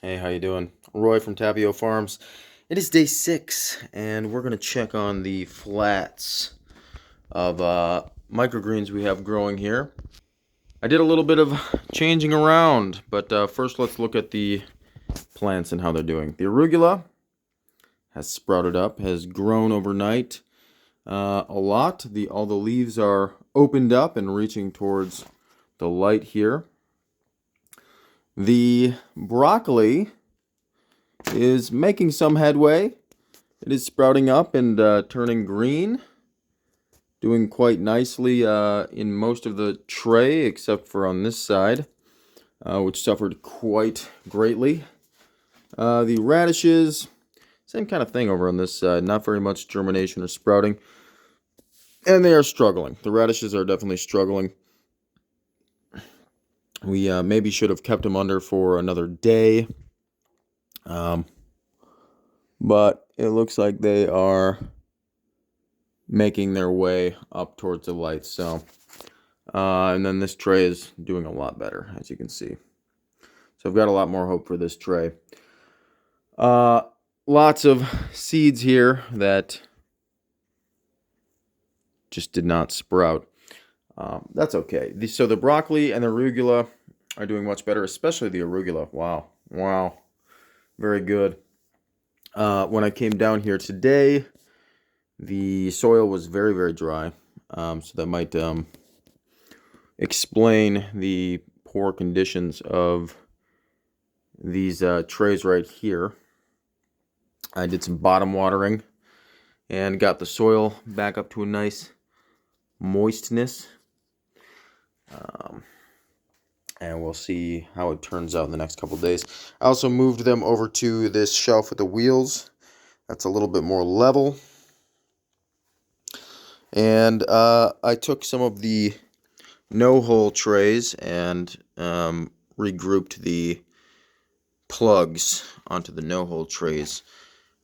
Hey, how you doing? Roy from Tapio Farms. It is day 6, and we're gonna check on the flats of microgreens we have growing here. I did a little bit of changing around, but first let's look at the plants and how they're doing. The arugula has sprouted up, has grown overnight a lot. All the leaves are opened up and reaching towards the light here. The broccoli is making some headway. It is sprouting up and turning green, doing quite nicely in most of the tray, except for on this side, which suffered quite greatly. The radishes, same kind of thing over on this side, not very much germination or sprouting, and they are struggling. The radishes are definitely struggling. We maybe should have kept them under for another day. But it looks like they are making their way up towards the light. So, and then this tray is doing a lot better, as you can see. So I've got a lot more hope for this tray. Lots of seeds here that just did not sprout. That's okay. So the broccoli and the arugula are doing much better, especially the arugula. Wow, very good. When I came down here today, the soil was very, very dry, so that might explain the poor conditions of these trays right here. I did some bottom watering and got the soil back up to a nice moistness. And we'll see how it turns out in the next couple days. I also moved them over to this shelf with the wheels. That's a little bit more level. And I took some of the no-hole trays and regrouped the plugs onto the no-hole trays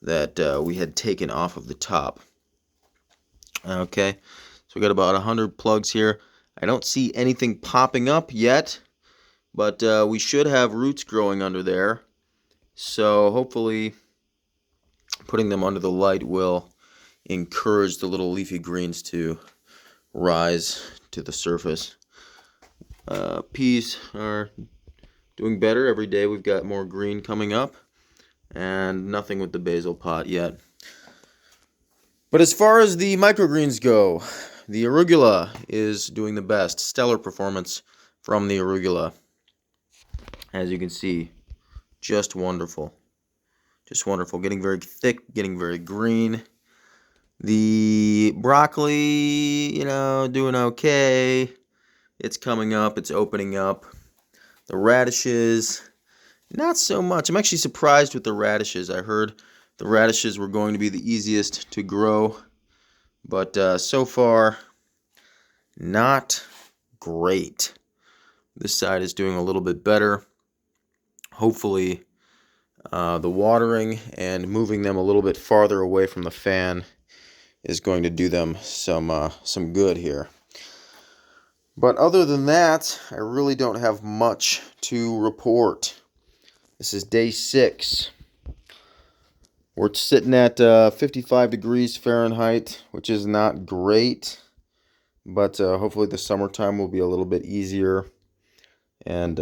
that we had taken off of the top. Okay, so we got about 100 plugs here. I don't see anything popping up yet, but we should have roots growing under there. So hopefully putting them under the light will encourage the little leafy greens to rise to the surface. Peas are doing better every day. We've got more green coming up, and nothing with the basil pot yet. But as far as the microgreens go, the arugula is doing the best. Stellar performance from the arugula. As you can see, just wonderful. Just wonderful. Getting very thick, getting very green. The broccoli, doing okay. It's coming up, it's opening up. The radishes, not so much. I'm actually surprised with the radishes. I heard the radishes were going to be the easiest to grow, but so far, not great. This side is doing a little bit better. Hopefully, the watering and moving them a little bit farther away from the fan is going to do them some good here. But other than that, I really don't have much to report. This is day 6. We're sitting at 55 degrees Fahrenheit, which is not great. But hopefully the summertime will be a little bit easier. And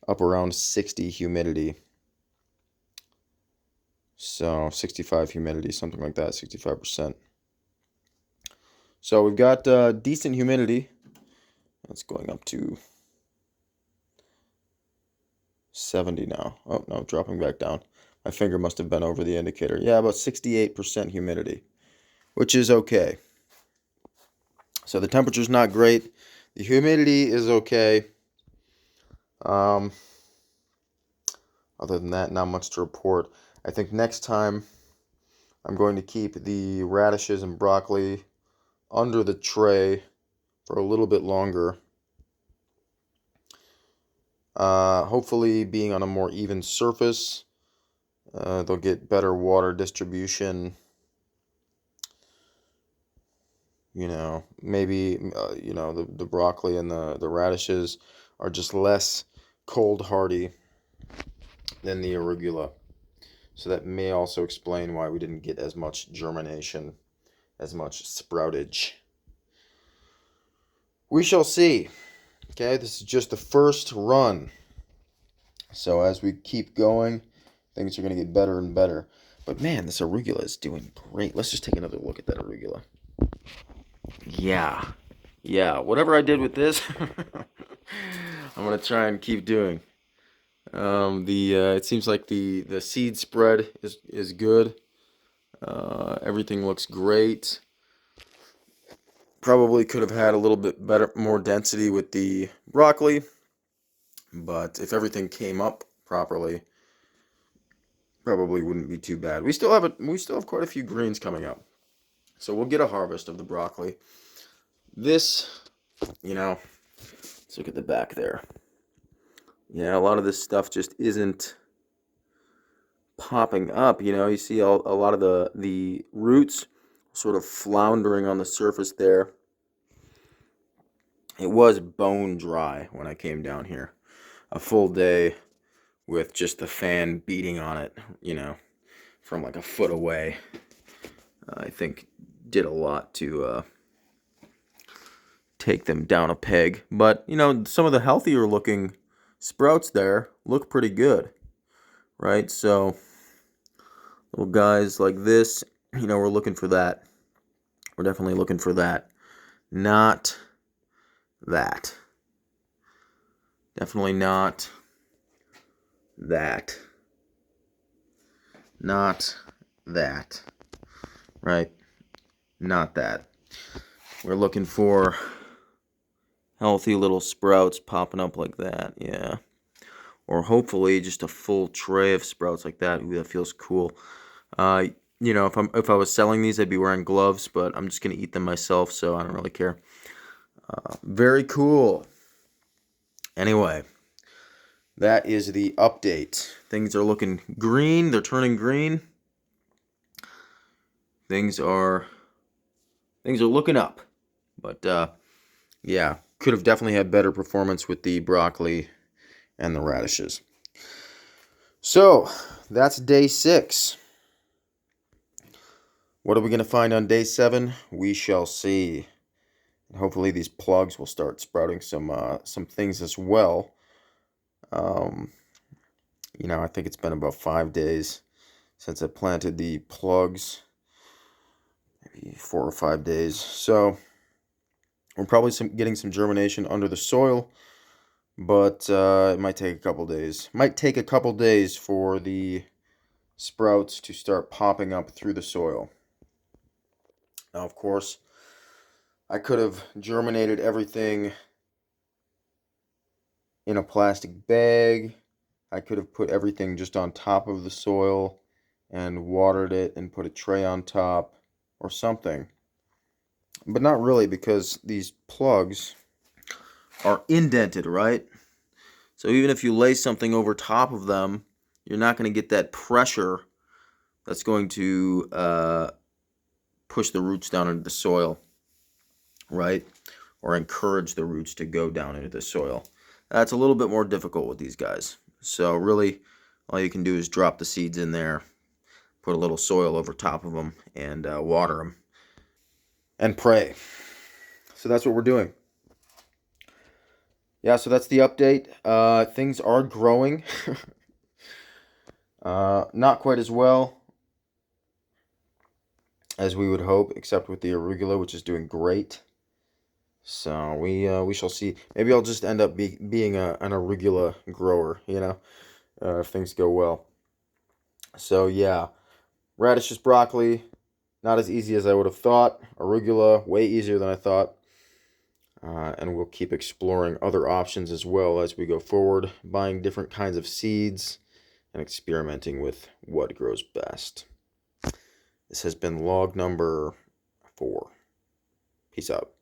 up around 60 humidity. So 65 humidity, something like that, 65%. So we've got decent humidity. That's going up to 70 now. Oh, no, dropping back down. My finger must have been over the indicator. Yeah, about 68% humidity, which is okay. So the temperature's not great. The humidity is okay. Other than that, not much to report. I think next time I'm going to keep the radishes and broccoli under the tray for a little bit longer. Hopefully being on a more even surface, they'll get better water distribution. Maybe the broccoli and the radishes are just less cold hardy. than the arugula. So that may also explain why we didn't get as much germination, as much sproutage. We shall see. Okay, this is just the first run. So as we keep going, things are going to get better and better. But man, this arugula is doing great. Let's just take another look at that arugula. Yeah. Yeah, whatever I did with this, I'm going to try and keep doing. It seems like the seed spread is good. Everything looks great. Probably could have had a little bit better, more density with the broccoli, but if everything came up properly, probably wouldn't be too bad. We still have quite a few greens coming up, so we'll get a harvest of the broccoli. This, let's look at the back there. Yeah, a lot of this stuff just isn't popping up. You see a lot of the roots sort of floundering on the surface there. It was bone dry when I came down here. A full day with just the fan beating on it, from like a foot away. I think did a lot to take them down a peg. But, some of the healthier looking sprouts there look pretty good, right? So, little guys like this, we're looking for that. We're definitely looking for that. Not that. Definitely not that. Not that. Right? Not that. We're looking for healthy little sprouts popping up like that. Yeah. Or hopefully just a full tray of sprouts like that. Ooh, that feels cool. If I was selling these, I'd be wearing gloves, but I'm just gonna eat them myself, so I don't really care. Very cool. Anyway, that is the update. Things are looking green. They're turning green. Things are looking up. But yeah, could have definitely had better performance with the broccoli and the radishes. So that's day 6. What are we going to find on day 7? We shall see. And hopefully these plugs will start sprouting some things as well. I think it's been about 5 days since I planted the plugs. Maybe 4 or 5 days. So we're probably getting some germination under the soil, but it might take a couple days. Might take a couple days for the sprouts to start popping up through the soil. Now, of course, I could have germinated everything in a plastic bag. I could have put everything just on top of the soil and watered it and put a tray on top or something. But not really, because these plugs are indented, right? So even if you lay something over top of them, you're not going to get that pressure that's going to push the roots down into the soil, right? Or encourage the roots to go down into the soil. That's a little bit more difficult with these guys. So really, all you can do is drop the seeds in there, put a little soil over top of them, and water them, and pray. So that's what we're doing. Yeah, so that's the update. Things are growing. Not quite as well as we would hope, except with the arugula, which is doing great. So we shall see. Maybe I'll just end up being an arugula grower, if things go well. So yeah, radishes, broccoli, not as easy as I would have thought. Arugula, way easier than I thought. And we'll keep exploring other options as well as we go forward, buying different kinds of seeds and experimenting with what grows best. This has been log number 4. Peace out.